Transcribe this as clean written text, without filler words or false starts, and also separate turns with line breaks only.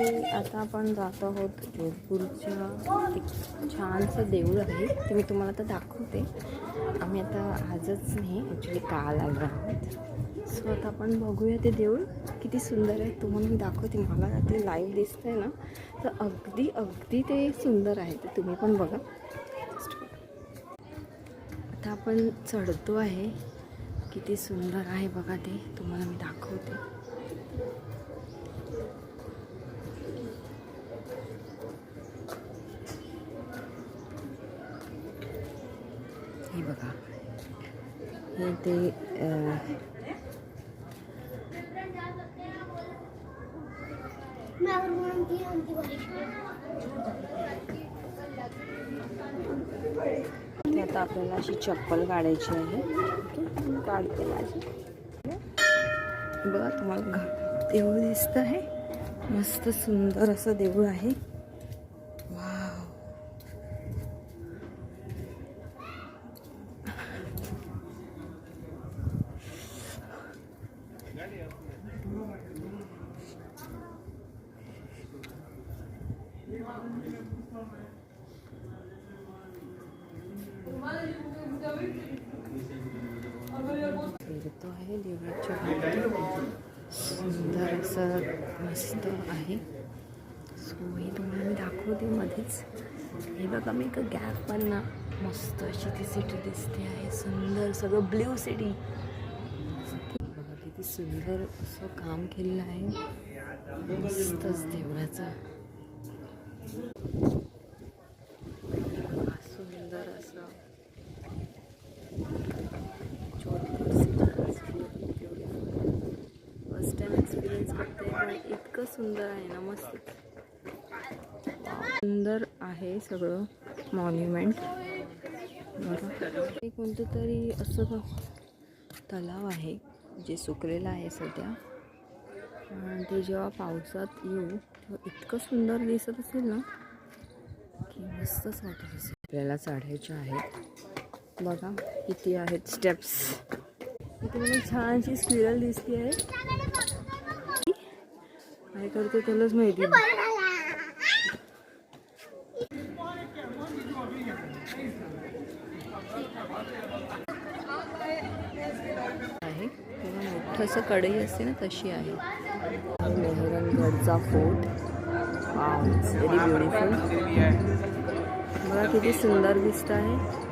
आता आपण जात आहोत जोधपूरच्या एक छानसं देऊळ आहे, ते मी तुम्हाला आता दाखवते. आम्ही आता आजच नाही, ॲक्च्युली काल आलो आहोत. सो आता आपण बघूया ते देऊळ किती सुंदर आहे. तुम्हाला मी दाखवते. मला ते लाईव्ह दिसतंय ना, तर अगदी ते सुंदर आहे. ते तुम्ही पण बघा. आता आपण चढतो आहे. किती सुंदर आहे बघा, ते तुम्हाला मी दाखवते. हे बघा, हे ते आता आपल्याला अशी चप्पल काढायची आहे. काढते माझी. बघा, तुम्हाला देऊळ दिसत आहे. मस्त सुंदर असं देऊळ आहे. वाव. फिरतो आहे देवळाच्या भोवती. सुंदर असं मस्त आहे. सो हे तुम्हाला मी दाखवते मध्येच. हे बघा, मी एका गॅप पण ना मस्त अशी ती सिटी दिसते आहे. सुंदर सगळं ब्ल्यू सिटी. बघा किती सुंदर असं काम केलेलं आहे. मस्तच देवळाचं सुंदर असं फर्स्ट टाइम एक्सपिरियन्स करते, पण इतकं सुंदर आहे ना. मस्त सुंदर आहे सगळं मॉन्युमेंट. बरं, हे कोणतं तरी असं तलाव आहे जे सुकलेलं आहे सध्या. आणि ते जेव्हा पावसात येऊ तेव्हा इतकं सुंदर दिसत असेल ना की मस्तच वाटत असेल. आपल्याला चढायचे आहेत. बघा किती आहेत स्टेप्स. इथे मला छानशी स्क्विरल दिसते आहे. काय करते त्यालाच माहिती आहे. मोठं असं कढई असते ना, तशी आहे. मेहरनगडचा fort. Wow, it's very beautiful. बघा किती सुंदर दिसत आहे.